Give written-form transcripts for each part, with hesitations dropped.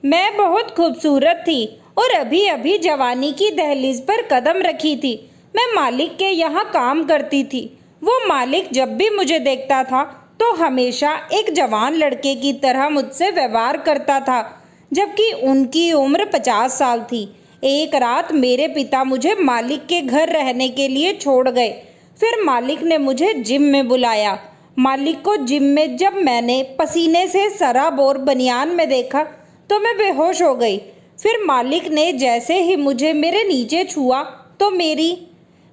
मैं बहुत खूबसूरत थी और अभी अभी जवानी की दहलीज पर कदम रखी थी। मैं मालिक के यहाँ काम करती थी। वो मालिक जब भी मुझे देखता था तो हमेशा एक जवान लड़के की तरह मुझसे व्यवहार करता था, जबकि उनकी उम्र 50 साल थी। एक रात मेरे पिता मुझे मालिक के घर रहने के लिए छोड़ गए। फिर मालिक ने मुझे जिम में बुलाया। मालिक को जिम में जब मैंने पसीने से सराबोर बनियान में देखा तो मैं बेहोश हो गई। फिर मालिक ने जैसे ही मुझे मेरे नीचे छुआ तो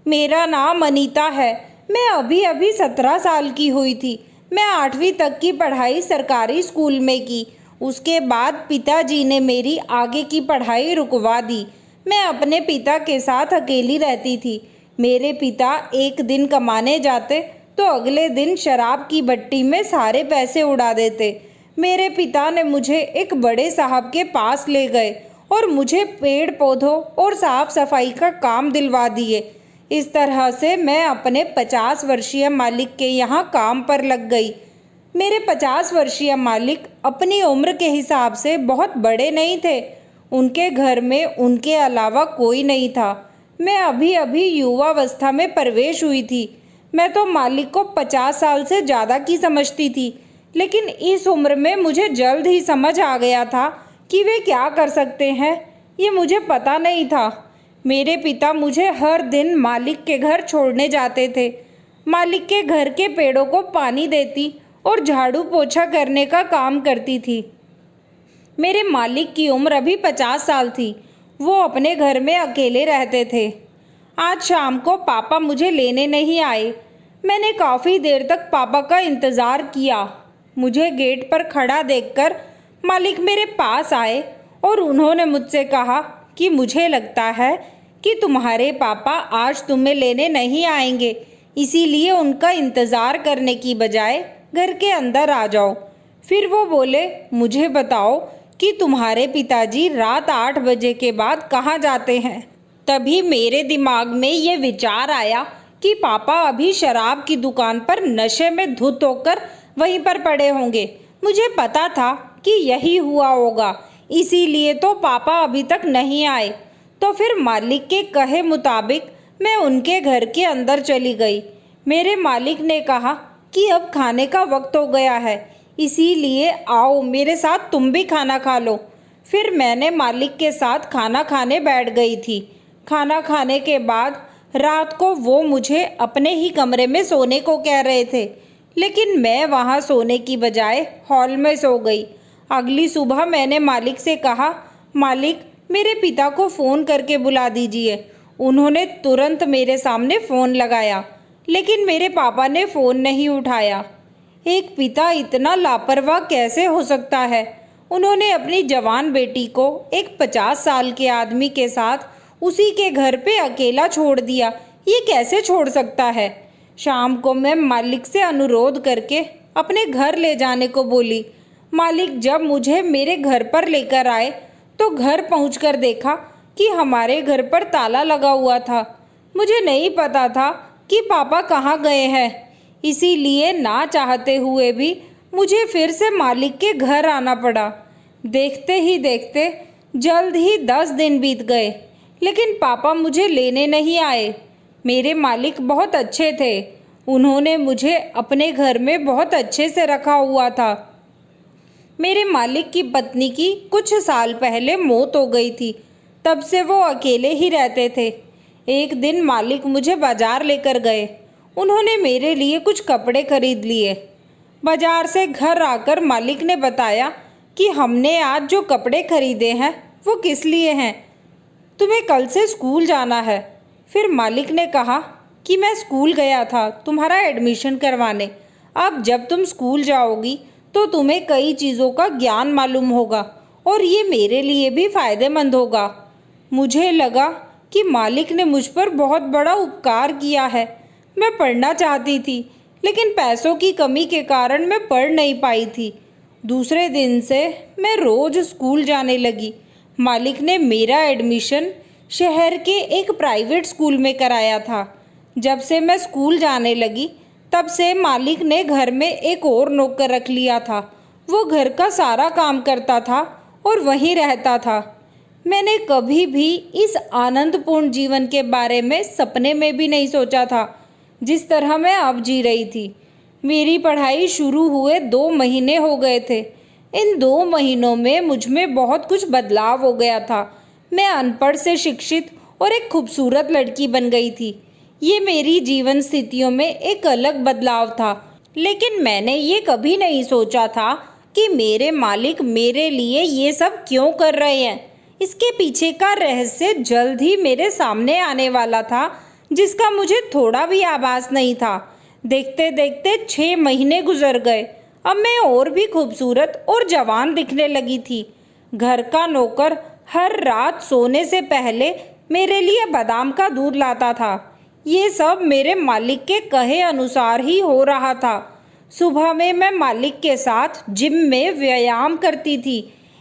मेरा नाम अनीता है। मैं अभी अभी 17 साल की हुई थी। मैं 8वीं तक की पढ़ाई सरकारी स्कूल में की। उसके बाद पिताजी ने मेरी आगे की पढ़ाई रुकवा दी। मैं अपने पिता के साथ अकेली रहती थी। मेरे पिता एक दिन कमाने जाते तो अगले दिन शराब की भट्टी में सारे पैसे उड़ा देते। मेरे पिता ने मुझे एक बड़े साहब के पास ले गए और मुझे पेड़ पौधों और साफ सफाई का काम दिलवा दिए। इस तरह से मैं अपने 50 वर्षीय मालिक के यहाँ काम पर लग गई। मेरे 50 वर्षीय मालिक अपनी उम्र के हिसाब से बहुत बड़े नहीं थे। उनके घर में उनके अलावा कोई नहीं था। मैं अभी अभी युवावस्था में प्रवेश हुई थी। मैं तो मालिक को 50 साल से ज़्यादा की समझती थी, लेकिन इस उम्र में मुझे जल्द ही समझ आ गया था कि वे क्या कर सकते हैं, ये मुझे पता नहीं था। मेरे पिता मुझे हर दिन मालिक के घर छोड़ने जाते थे। मालिक के घर के पेड़ों को पानी देती और झाड़ू पोछा करने का काम करती थी। मेरे मालिक की उम्र अभी 50 साल थी। वो अपने घर में अकेले रहते थे। आज शाम को पापा मुझे लेने नहीं आए। मैंने काफ़ी देर तक पापा का इंतज़ार किया। मुझे गेट पर खड़ा देखकर मालिक मेरे पास आए और उन्होंने मुझसे कहा कि मुझे लगता है कि तुम्हारे पापा आज तुम्हें लेने नहीं आएंगे, इसीलिए उनका इंतज़ार करने की बजाय घर के अंदर आ जाओ। फिर वो बोले, मुझे बताओ कि तुम्हारे पिताजी रात 8 बजे के बाद कहाँ जाते हैं। तभी मेरे दिमाग में ये विचार आया कि पापा अभी शराब की दुकान पर नशे में धुत होकर वहीं पर पड़े होंगे। मुझे पता था कि यही हुआ होगा, इसीलिए तो पापा अभी तक नहीं आए। तो फिर मालिक के कहे मुताबिक मैं उनके घर के अंदर चली गई। मेरे मालिक ने कहा कि अब खाने का वक्त हो गया है, इसीलिए आओ मेरे साथ तुम भी खाना खा लो। फिर मैंने मालिक के साथ खाना खाने बैठ गई थी। खाना खाने के बाद रात को वो मुझे अपने ही कमरे में सोने को कह रहे थे, लेकिन मैं वहाँ सोने की बजाय हॉल में सो गई। अगली सुबह मैंने मालिक से कहा, मालिक मेरे पिता को फ़ोन करके बुला दीजिए। उन्होंने तुरंत मेरे सामने फ़ोन लगाया, लेकिन मेरे पापा ने फ़ोन नहीं उठाया। एक पिता इतना लापरवाह कैसे हो सकता है। उन्होंने अपनी जवान बेटी को एक 50 साल के आदमी के साथ उसी के घर पे अकेला छोड़ दिया। ये कैसे छोड़ सकता है। शाम को मैं मालिक से अनुरोध करके अपने घर ले जाने को बोली। मालिक जब मुझे मेरे घर पर लेकर आए तो घर पहुंचकर देखा कि हमारे घर पर ताला लगा हुआ था। मुझे नहीं पता था कि पापा कहाँ गए हैं, इसीलिए ना चाहते हुए भी मुझे फिर से मालिक के घर आना पड़ा। देखते ही देखते जल्द ही 10 दिन बीत गए, लेकिन पापा मुझे लेने नहीं आए। मेरे मालिक बहुत अच्छे थे। उन्होंने मुझे अपने घर में बहुत अच्छे से रखा हुआ था। मेरे मालिक की पत्नी की कुछ साल पहले मौत हो गई थी। तब से वो अकेले ही रहते थे। एक दिन मालिक मुझे बाजार लेकर गए। उन्होंने मेरे लिए कुछ कपड़े खरीद लिए। बाजार से घर आकर मालिक ने बताया कि हमने आज जो कपड़े खरीदे हैं वो किस लिए हैं, तुम्हें कल से स्कूल जाना है। फिर मालिक ने कहा कि मैं स्कूल गया था तुम्हारा एडमिशन करवाने। अब जब तुम स्कूल जाओगी तो तुम्हें कई चीज़ों का ज्ञान मालूम होगा और ये मेरे लिए भी फ़ायदेमंद होगा। मुझे लगा कि मालिक ने मुझ पर बहुत बड़ा उपकार किया है। मैं पढ़ना चाहती थी, लेकिन पैसों की कमी के कारण मैं पढ़ नहीं पाई थी। दूसरे दिन से मैं रोज़ स्कूल जाने लगी। मालिक ने मेरा एडमिशन शहर के एक प्राइवेट स्कूल में कराया था। जब से मैं स्कूल जाने लगी तब से मालिक ने घर में एक और नौकर रख लिया था। वो घर का सारा काम करता था और वहीं रहता था। मैंने कभी भी इस आनंदपूर्ण जीवन के बारे में सपने में भी नहीं सोचा था जिस तरह मैं अब जी रही थी। मेरी पढ़ाई शुरू हुए 2 महीने हो गए थे। इन 2 महीनों में मुझ में बहुत कुछ बदलाव हो गया था। मैं अनपढ़ से शिक्षित और एक खूबसूरत लड़की बन गई थी। ये मेरी जीवन स्थितियों में एक अलग बदलाव था, लेकिन मैंने ये कभी नहीं सोचा था कि मेरे मालिक मेरे लिए ये सब क्यों कर रहे हैं। इसके पीछे का रहस्य जल्द ही मेरे सामने आने वाला था, जिसका मुझे थोड़ा भी आभास नहीं था। देखते देखते 6 महीने गुजर गए। अब मैं और भी खूबसूरत और जवान दिखने लगी थी। घर का नौकर हर रात सोने से पहले मेरे लिए बादाम का दूध लाता था। ये सब मेरे मालिक के कहे अनुसार ही हो रहा था। सुबह में मैं मालिक के साथ जिम में व्यायाम करती थी।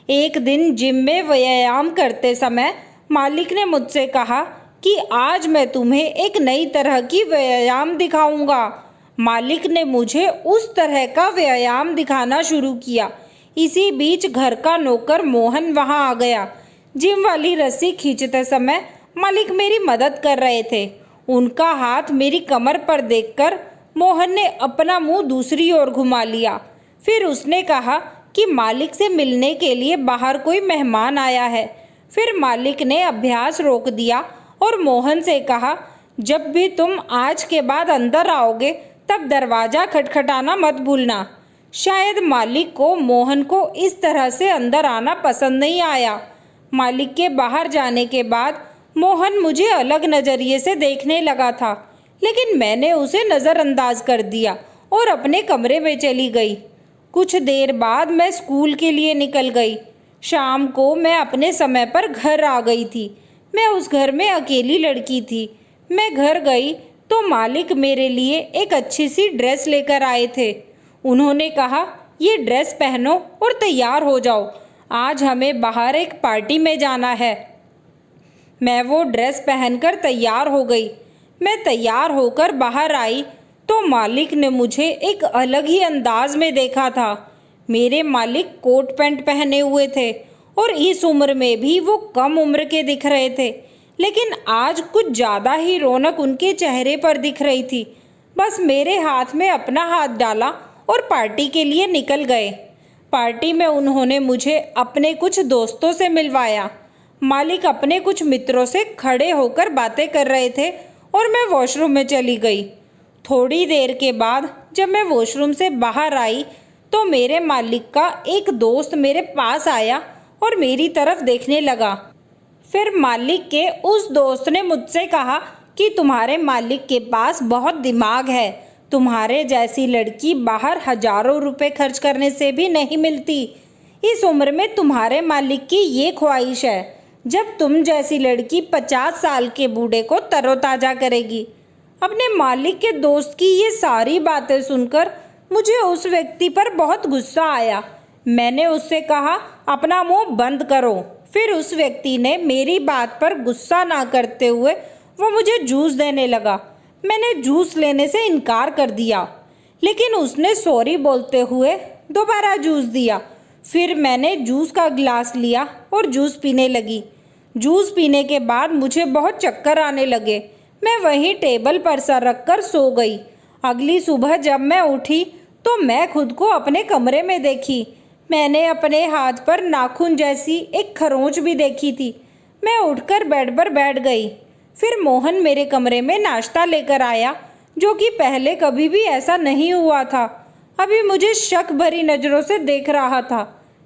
एक दिन जिम में व्यायाम करते समय मालिक ने मुझसे कहा कि आज मैं तुम्हें एक नई तरह की व्यायाम दिखाऊंगा। मालिक ने मुझे उस तरह का व्यायाम दिखाना शुरू किया। इसी बीच घर का नौकर मोहन वहां आ गया। जिम वाली रस्सी खींचते समय मालिक मेरी मदद कर रहे थे। उनका हाथ मेरी कमर पर देखकर मोहन ने अपना मुंह दूसरी ओर घुमा लिया। फिर उसने कहा कि मालिक से मिलने के लिए बाहर कोई मेहमान आया है। फिर मालिक ने अभ्यास रोक दिया और मोहन से कहा, जब भी तुम आज के बाद अंदर आओगे तब दरवाज़ा खटखटाना मत भूलना। शायद मालिक को मोहन को इस तरह से अंदर आना पसंद नहीं आया। मालिक के बाहर जाने के बाद मोहन मुझे अलग नज़रिए से देखने लगा था, लेकिन मैंने उसे नज़रअंदाज कर दिया और अपने कमरे में चली गई। कुछ देर बाद मैं स्कूल के लिए निकल गई। शाम को मैं अपने समय पर घर आ गई थी। मैं उस घर में अकेली लड़की थी। मैं घर गई तो मालिक मेरे लिए एक अच्छी सी ड्रेस लेकर आए थे। उन्होंने कहा, ये ड्रेस पहनो और तैयार हो जाओ, आज हमें बाहर एक पार्टी में जाना है। मैं वो ड्रेस पहनकर तैयार हो गई। मैं तैयार होकर बाहर आई तो मालिक ने मुझे एक अलग ही अंदाज में देखा था। मेरे मालिक कोट पैंट पहने हुए थे और इस उम्र में भी वो कम उम्र के दिख रहे थे, लेकिन आज कुछ ज़्यादा ही रौनक उनके चेहरे पर दिख रही थी। बस मेरे हाथ में अपना हाथ डाला और पार्टी के लिए निकल गए। पार्टी में उन्होंने मुझे अपने कुछ दोस्तों से मिलवाया। मालिक अपने कुछ मित्रों से खड़े होकर बातें कर रहे थे और मैं वॉशरूम में चली गई। थोड़ी देर के बाद जब मैं वॉशरूम से बाहर आई तो मेरे मालिक का एक दोस्त मेरे पास आया और मेरी तरफ देखने लगा। फिर मालिक के उस दोस्त ने मुझसे कहा कि तुम्हारे मालिक के पास बहुत दिमाग है। तुम्हारे जैसी लड़की बाहर हजारों रुपए खर्च करने से भी नहीं मिलती। इस उम्र में तुम्हारे मालिक की ये ख्वाहिश है, जब तुम जैसी लड़की 50 साल के बूढ़े को तरोताजा करेगी। अपने मालिक के दोस्त की ये सारी बातें सुनकर मुझे उस व्यक्ति पर बहुत गुस्सा आया। मैंने उससे कहा, अपना मुंह बंद करो। फिर उस व्यक्ति ने मेरी बात पर गुस्सा ना करते हुए वो मुझे जूस देने लगा। मैंने जूस लेने से इनकार कर दिया, लेकिन उसने सॉरी बोलते हुए दोबारा जूस दिया। फिर मैंने जूस का गिलास लिया और जूस पीने लगी। जूस पीने के बाद मुझे बहुत चक्कर आने लगे। मैं वहीं टेबल पर सर रखकर सो गई। अगली सुबह जब मैं उठी तो मैं खुद को अपने कमरे में देखी। मैंने अपने हाथ पर नाखून जैसी एक खरोंच भी देखी थी। मैं उठकर बेड पर बैठ गई। फिर मोहन मेरे कमरे में नाश्ता लेकर आया, जो कि पहले कभी भी ऐसा नहीं हुआ था। अभी मुझे शक भरी नज़रों से देख रहा था।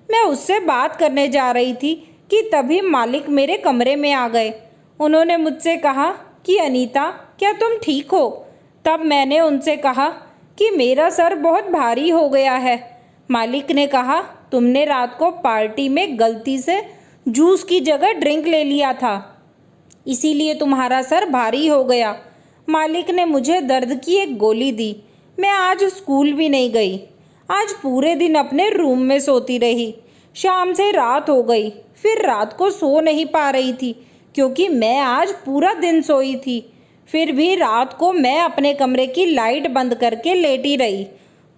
मैं उससे बात करने जा रही थी कि तभी मालिक मेरे कमरे में आ गए। उन्होंने मुझसे कहा कि अनीता, क्या तुम ठीक हो? तब मैंने उनसे कहा कि मेरा सर बहुत भारी हो गया है। मालिक ने कहा, तुमने रात को पार्टी में गलती से जूस की जगह ड्रिंक ले लिया था, इसीलिए तुम्हारा सर भारी हो गया। मालिक ने मुझे दर्द की एक गोली दी। मैं आज स्कूल भी नहीं गई। आज पूरे दिन अपने रूम में सोती रही। शाम से रात हो गई। फिर रात को सो नहीं पा रही थी क्योंकि मैं आज पूरा दिन सोई थी। फिर भी रात को मैं अपने कमरे की लाइट बंद करके लेटी रही।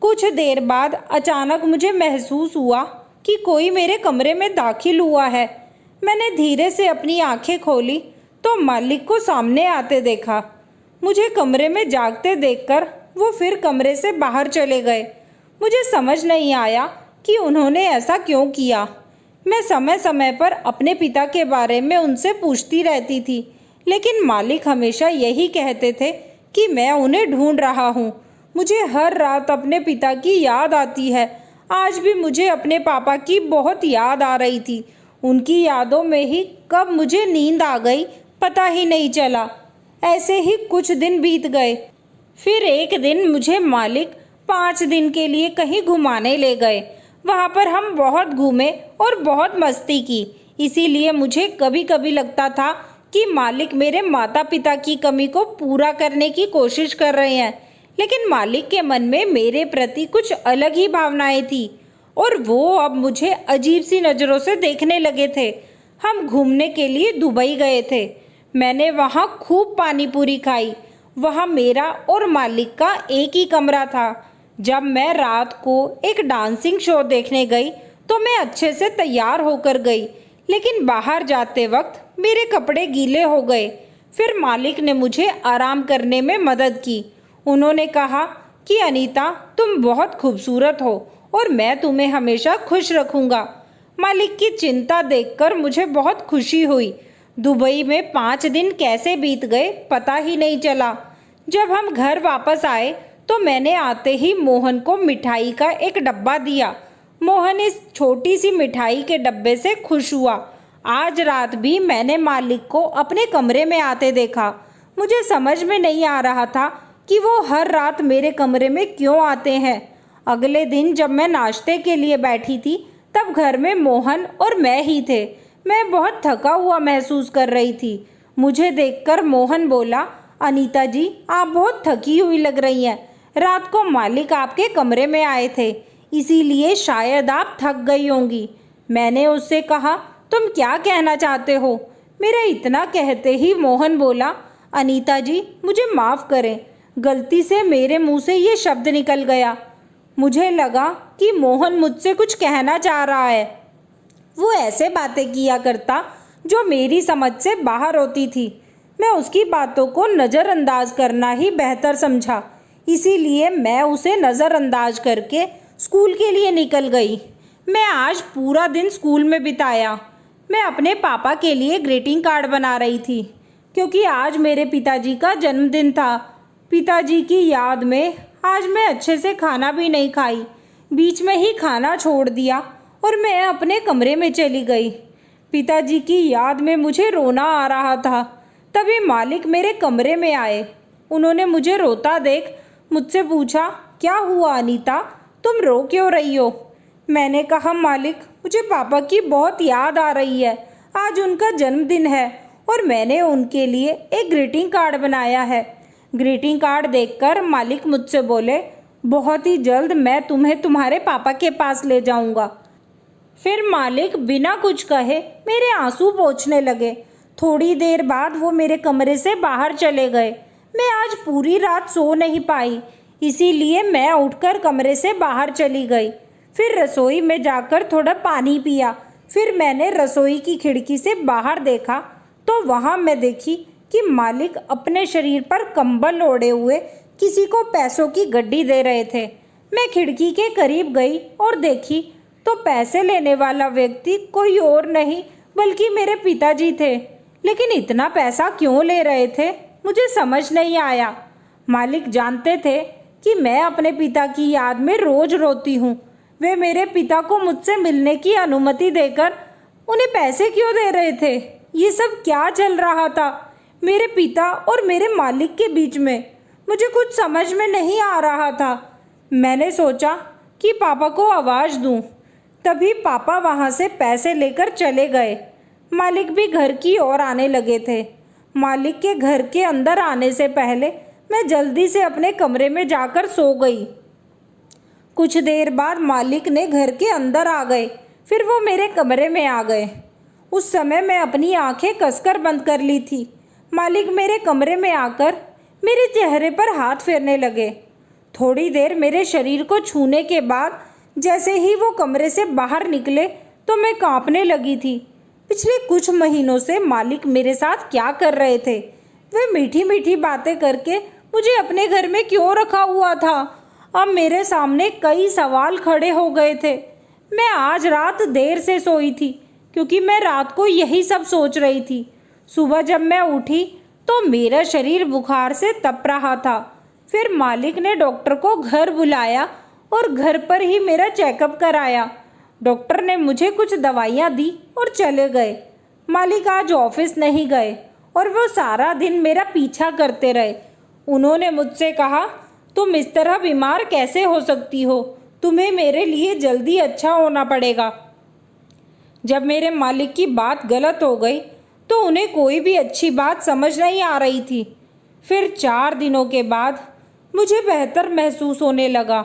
कुछ देर बाद अचानक मुझे महसूस हुआ कि कोई मेरे कमरे में दाखिल हुआ है। मैंने धीरे से अपनी आंखें खोली तो मालिक को सामने आते देखा। मुझे कमरे में जागते देखकर वो फिर कमरे से बाहर चले गए। मुझे समझ नहीं आया कि उन्होंने ऐसा क्यों किया। मैं समय समय पर अपने पिता के बारे में उनसे पूछती रहती थी, लेकिन मालिक हमेशा यही कहते थे कि मैं उन्हें ढूंढ रहा हूँ। मुझे हर रात अपने पिता की याद आती है। आज भी मुझे अपने पापा की बहुत याद आ रही थी। उनकी यादों में ही कब मुझे नींद आ गई पता ही नहीं चला। ऐसे ही कुछ दिन बीत गए। फिर एक दिन मुझे मालिक 5 दिन के लिए कहीं घुमाने ले गए। वहाँ पर हम बहुत घूमे और बहुत मस्ती की। इसीलिए मुझे कभी कभी लगता था कि मालिक मेरे माता पिता की कमी को पूरा करने की कोशिश कर रहे हैं, लेकिन मालिक के मन में मेरे प्रति कुछ अलग ही भावनाएं थी और वो अब मुझे अजीब सी नज़रों से देखने लगे थे। हम घूमने के लिए दुबई गए थे। मैंने वहाँ खूब पानी पूरी खाई। वहाँ मेरा और मालिक का एक ही कमरा था। जब मैं रात को एक डांसिंग शो देखने गई तो मैं अच्छे से तैयार होकर गई, लेकिन बाहर जाते वक्त मेरे कपड़े गीले हो गए। फिर मालिक ने मुझे आराम करने में मदद की। उन्होंने कहा कि अनीता, तुम बहुत खूबसूरत हो और मैं तुम्हें हमेशा खुश रखूंगा। मालिक की चिंता देखकर मुझे बहुत खुशी हुई। दुबई में 5 दिन कैसे बीत गए पता ही नहीं चला। जब हम घर वापस आए तो मैंने आते ही मोहन को मिठाई का एक डब्बा दिया। मोहन इस छोटी सी मिठाई के डब्बे से खुश हुआ। आज रात भी मैंने मालिक को अपने कमरे में आते देखा। मुझे समझ में नहीं आ रहा था कि वो हर रात मेरे कमरे में क्यों आते हैं। अगले दिन जब मैं नाश्ते के लिए बैठी थी तब घर में मोहन और मैं ही थे। मैं बहुत थका हुआ महसूस कर रही थी। मुझे देखकर मोहन बोला, अनीता जी, आप बहुत थकी हुई लग रही हैं। रात को मालिक आपके कमरे में आए थे, इसीलिए शायद आप थक गई होंगी। मैंने उससे कहा, तुम क्या कहना चाहते हो? मेरा इतना कहते ही मोहन बोला, अनीता जी, मुझे माफ़ करें, गलती से मेरे मुंह से ये शब्द निकल गया। मुझे लगा कि मोहन मुझसे कुछ कहना चाह रहा है। वो ऐसे बातें किया करता जो मेरी समझ से बाहर होती थी। मैं उसकी बातों को नज़रअंदाज करना ही बेहतर समझा, इसीलिए मैं उसे नज़रअंदाज करके स्कूल के लिए निकल गई। मैं आज पूरा दिन स्कूल में बिताया। मैं अपने पापा के लिए ग्रीटिंग कार्ड बना रही थी, क्योंकि आज मेरे पिताजी का जन्मदिन था। पिताजी की याद में आज मैं अच्छे से खाना भी नहीं खाई। बीच में ही खाना छोड़ दिया और मैं अपने कमरे में चली गई। पिताजी की याद में मुझे रोना आ रहा था। तभी मालिक मेरे कमरे में आए। उन्होंने मुझे रोता देख मुझसे पूछा, क्या हुआ अनीता, तुम रो क्यों रही हो? मैंने कहा, मालिक, मुझे पापा की बहुत याद आ रही है। आज उनका जन्मदिन है और मैंने उनके लिए एक ग्रीटिंग कार्ड बनाया है। ग्रीटिंग कार्ड देखकर मालिक मुझसे बोले, बहुत ही जल्द मैं तुम्हें तुम्हारे पापा के पास ले जाऊंगा। फिर मालिक बिना कुछ कहे मेरे आंसू पोंछने लगे। थोड़ी देर बाद वो मेरे कमरे से बाहर चले गए। मैं आज पूरी रात सो नहीं पाई, इसीलिए मैं उठकर कमरे से बाहर चली गई। फिर रसोई में जाकर थोड़ा पानी पिया। फिर मैंने रसोई की खिड़की से बाहर देखा तो वहाँ मैं देखी कि मालिक अपने शरीर पर कंबल ओढ़े हुए किसी को पैसों की गड्डी दे रहे थे। मैं खिड़की के करीब गई और देखी तो पैसे लेने वाला व्यक्ति कोई और नहीं बल्कि मेरे पिताजी थे। लेकिन इतना पैसा क्यों ले रहे थे मुझे समझ नहीं आया। मालिक जानते थे कि मैं अपने पिता की याद में रोज रोती हूँ। वे मेरे पिता को मुझसे मिलने की अनुमति देकर उन्हें पैसे क्यों दे रहे थे? ये सब क्या चल रहा था मेरे पिता और मेरे मालिक के बीच में? मुझे कुछ समझ में नहीं आ रहा था। मैंने सोचा कि पापा को आवाज़ दूं। तभी पापा वहाँ से पैसे लेकर चले गए। मालिक भी घर की ओर आने लगे थे। मालिक के घर के अंदर आने से पहले मैं जल्दी से अपने कमरे में जाकर सो गई। कुछ देर बाद मालिक ने घर के अंदर आ गए। फिर वो मेरे कमरे में आ गए। उस समय मैं अपनी आंखें कसकर बंद कर ली थी। मालिक मेरे कमरे में आकर मेरे चेहरे पर हाथ फेरने लगे। थोड़ी देर मेरे शरीर को छूने के बाद जैसे ही वो कमरे से बाहर निकले तो मैं कांपने लगी थी। पिछले कुछ महीनों से मालिक मेरे साथ क्या कर रहे थे? वे मीठी मीठी बातें करके मुझे अपने घर में क्यों रखा हुआ था? अब मेरे सामने कई सवाल खड़े हो गए थे। मैं आज रात देर से सोई थी क्योंकि मैं रात को यही सब सोच रही थी। सुबह जब मैं उठी तो मेरा शरीर बुखार से तप रहा था। फिर मालिक ने डॉक्टर को घर बुलाया और घर पर ही मेरा चेकअप कराया। डॉक्टर ने मुझे कुछ दवाइयाँ दी और चले गए। मालिक आज ऑफिस नहीं गए और वो सारा दिन मेरा पीछा करते रहे। उन्होंने मुझसे कहा, तुम इस तरह बीमार कैसे हो सकती हो? तुम्हें मेरे लिए जल्दी अच्छा होना पड़ेगा। जब मेरे मालिक की बात गलत हो गई तो उन्हें कोई भी अच्छी बात समझ नहीं आ रही थी। फिर 4 दिनों के बाद मुझे बेहतर महसूस होने लगा।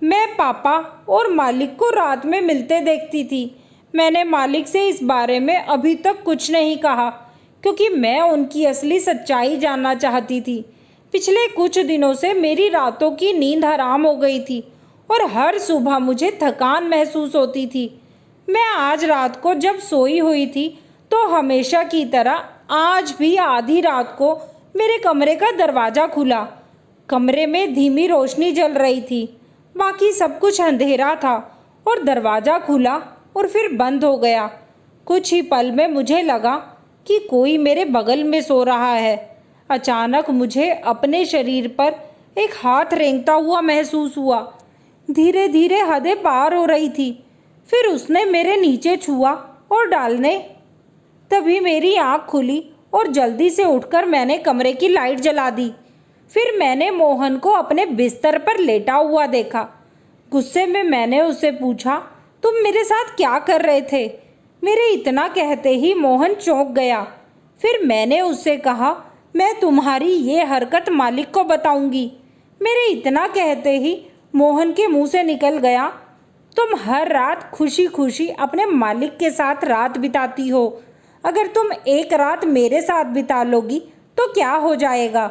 मैं पापा और मालिक को रात में मिलते देखती थी। मैंने मालिक से इस बारे में अभी तक कुछ नहीं कहा क्योंकि मैं उनकी असली सच्चाई जानना चाहती थी। पिछले कुछ दिनों से मेरी रातों की नींद हराम हो गई थी और हर सुबह मुझे थकान महसूस होती थी। मैं आज रात को जब सोई हुई थी तो हमेशा की तरह आज भी आधी रात को मेरे कमरे का दरवाज़ा खुला। कमरे में धीमी रोशनी जल रही थी, बाकी सब कुछ अंधेरा था और दरवाज़ा खुला और फिर बंद हो गया। कुछ ही पल में मुझे लगा कि कोई मेरे बगल में सो रहा है। अचानक मुझे अपने शरीर पर एक हाथ रेंगता हुआ महसूस हुआ। धीरे धीरे हदें पार हो रही थी। फिर उसने मेरे नीचे छुआ और डालने। तभी मेरी आँख खुली और जल्दी से उठकर मैंने कमरे की लाइट जला दी। फिर मैंने मोहन को अपने बिस्तर पर लेटा हुआ देखा। गुस्से में मैंने उससे पूछा, तुम मेरे साथ क्या कर रहे थे? मेरे इतना कहते ही मोहन चौंक गया। फिर मैंने उससे कहा, मैं तुम्हारी ये हरकत मालिक को बताऊंगी। मेरे इतना कहते ही मोहन के मुंह से निकल गया, तुम हर रात खुशी खुशी अपने मालिक के साथ रात बिताती हो। अगर तुम एक रात मेरे साथ बिता लोगी तो क्या हो जाएगा?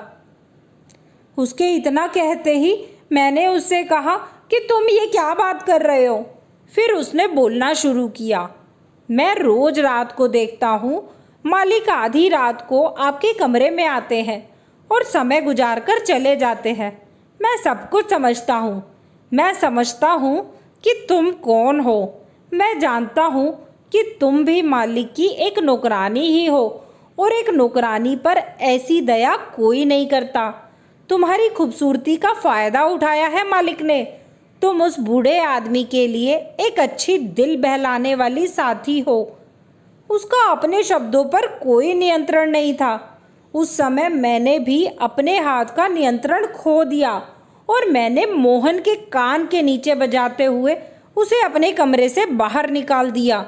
उसके इतना कहते ही मैंने उससे कहा कि तुम ये क्या बात कर रहे हो? फिर उसने बोलना शुरू किया, मैं रोज रात को देखता हूँ मालिक आधी रात को आपके कमरे में आते हैं और समय गुजार कर चले जाते हैं। मैं सब कुछ समझता हूँ। मैं समझता हूँ कि तुम कौन हो। मैं जानता हूँ कि तुम भी मालिक की एक नौकरानी ही हो और एक नौकरानी पर ऐसी दया कोई नहीं करता। तुम्हारी खूबसूरती का फ़ायदा उठाया है मालिक ने। तुम उस बूढ़े आदमी के लिए एक अच्छी दिल बहलाने वाली साथी हो। उसका अपने शब्दों पर कोई नियंत्रण नहीं था। उस समय मैंने भी अपने हाथ का नियंत्रण खो दिया और मैंने मोहन के कान के नीचे बजाते हुए उसे अपने कमरे से बाहर निकाल दिया।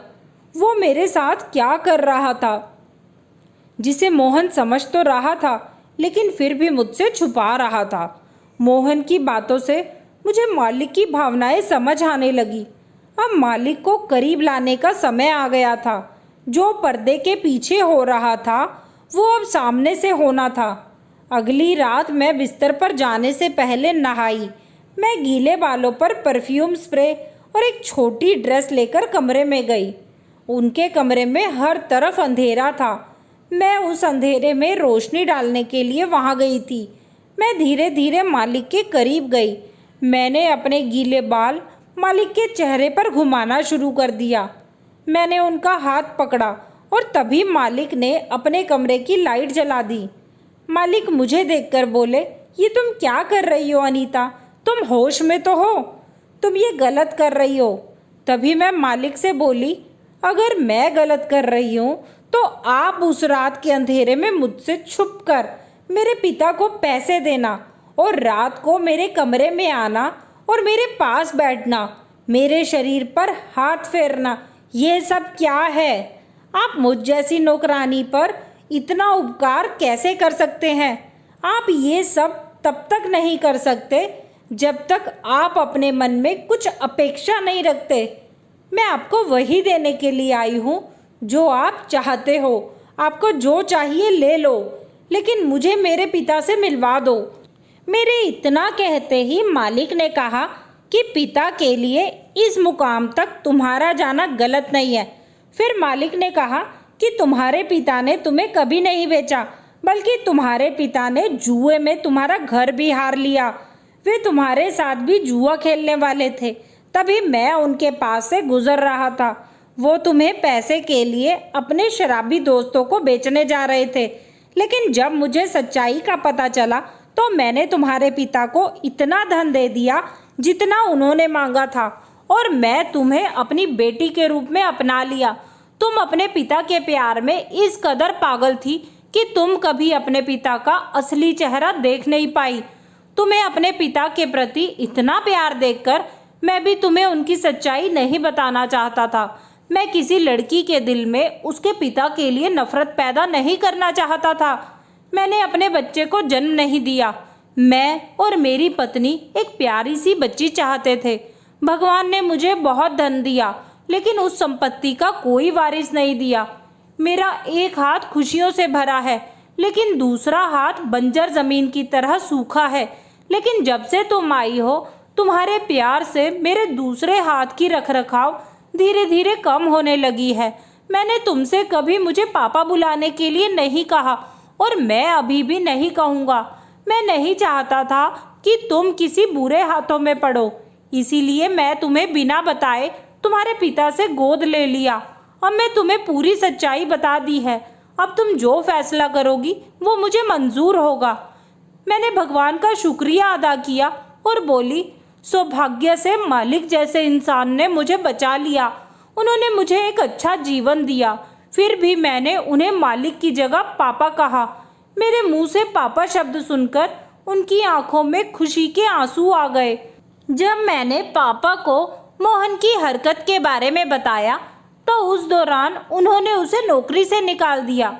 वो मेरे साथ क्या कर रहा था जिसे मोहन समझ तो रहा था लेकिन फिर भी मुझसे छुपा रहा था। मोहन की बातों से मुझे मालिक की भावनाएं समझ आने लगी। अब मालिक को करीब लाने का समय आ गया था। जो पर्दे के पीछे हो रहा था वो अब सामने से होना था। अगली रात मैं बिस्तर पर जाने से पहले नहाई। मैं गीले बालों पर परफ्यूम स्प्रे और एक छोटी ड्रेस लेकर कमरे में गई। उनके कमरे में हर तरफ अंधेरा था। मैं उस अंधेरे में रोशनी डालने के लिए वहां गई थी। मैं धीरे धीरे मालिक के करीब गई। मैंने अपने गीले बाल मालिक के चेहरे पर घुमाना शुरू कर दिया। मैंने उनका हाथ पकड़ा और तभी मालिक ने अपने कमरे की लाइट जला दी। मालिक मुझे देखकर बोले, ये तुम क्या कर रही हो अनीता? तुम होश में तो हो? तुम ये गलत कर रही हो। तभी मैं मालिक से बोली, अगर मैं गलत कर रही हूँ तो आप उस रात के अंधेरे में मुझसे छुपकर मेरे पिता को पैसे देना और रात को मेरे कमरे में आना और मेरे पास बैठना, मेरे शरीर पर हाथ फेरना, ये सब क्या है? आप मुझ जैसी नौकरानी पर इतना उपकार कैसे कर सकते हैं? आप ये सब तब तक नहीं कर सकते जब तक आप अपने मन में कुछ अपेक्षा नहीं रखते। मैं आपको वही देने के लिए आई हूँ जो आप चाहते हो। आपको जो चाहिए ले लो, लेकिन मुझे मेरे पिता से मिलवा दो। मेरे इतना कहते ही मालिक ने कहा, कि पिता के लिए इस मुकाम तक तुम्हारा जाना गलत नहीं है। फिर मालिक ने कहा कि तुम्हारे पिता ने तुम्हें कभी नहीं बेचा, बल्कि तुम्हारे पिता ने जुए में तुम्हारा घर भी हार लिया। वे तुम्हारे साथ भी जुआ खेलने वाले थे। तभी मैं उनके पास से गुजर रहा था। वो तुम्हें पैसे के लिए अपने शराबी दोस्तों को बेचने जा रहे थे, लेकिन जब मुझे सच्चाई का पता चला तो मैंने तुम्हारे पिता को इतना धन दे दिया जितना उन्होंने मांगा था, और मैं तुम्हें अपनी बेटी के रूप में अपना लिया। तुम अपने पिता के प्यार में इस कदर पागल थी कि तुम कभी अपने पिता का असली चेहरा देख नहीं पाई। तुम्हें अपने पिता के प्रति इतना प्यार देखकर मैं भी तुम्हें उनकी सच्चाई नहीं बताना चाहता था। मैं किसी लड़की के दिल में उसके पिता के लिए नफरत पैदा नहीं करना चाहता था। मैंने अपने बच्चे को जन्म नहीं दिया। मैं और मेरी पत्नी एक प्यारी सी बच्ची चाहते थे। भगवान ने मुझे बहुत धन दिया, लेकिन उस संपत्ति का कोई वारिस नहीं दिया। मेरा एक हाथ खुशियों से भरा है, लेकिन दूसरा हाथ बंजर जमीन की तरह सूखा है। लेकिन जब से तुम आई हो, तुम्हारे प्यार से मेरे दूसरे हाथ की रखरखाव धीरे धीरे कम होने लगी है। मैंने तुमसे कभी मुझे पापा बुलाने के लिए नहीं कहा, और मैं अभी भी नहीं कहूँगा। मैं नहीं चाहता था कि तुम किसी बुरे हाथों में पड़ो, इसीलिए मैं तुम्हें बिना बताए तुम्हारे पिता से गोद ले लिया। अब मैं तुम्हें पूरी सच्चाई बता दी है। अब तुम जो फैसला करोगी वो मुझे मंजूर होगा। मैंने भगवान का शुक्रिया अदा किया और बोली, सौभाग्य से मालिक जैसे इंसान ने मुझे बचा लिया। उन्होंने मुझे एक अच्छा जीवन दिया। फिर भी मैंने उन्हें मालिक की जगह पापा कहा। मेरे मुंह से पापा शब्द सुनकर उनकी आंखों में खुशी के आंसू आ गए। जब मैंने पापा को मोहन की हरकत के बारे में बताया तो उस दौरान उन्होंने उसे नौकरी से निकाल दिया।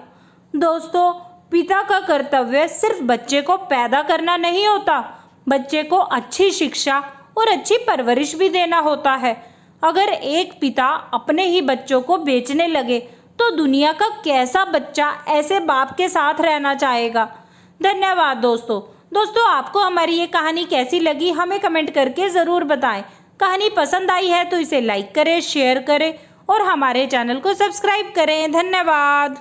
दोस्तों, पिता का कर्तव्य सिर्फ बच्चे को पैदा करना नहीं होता, बच्चे को अच्छी शिक्षा और अच्छी परवरिश भी देना होता है। अगर एक पिता अपने ही बच्चों को बेचने लगे तो दुनिया का कैसा बच्चा ऐसे बाप के साथ रहना चाहेगा। धन्यवाद दोस्तों, आपको हमारी ये कहानी कैसी लगी हमें कमेंट करके ज़रूर बताएं। कहानी पसंद आई है तो इसे लाइक करें, शेयर करें और हमारे चैनल को सब्सक्राइब करें। धन्यवाद।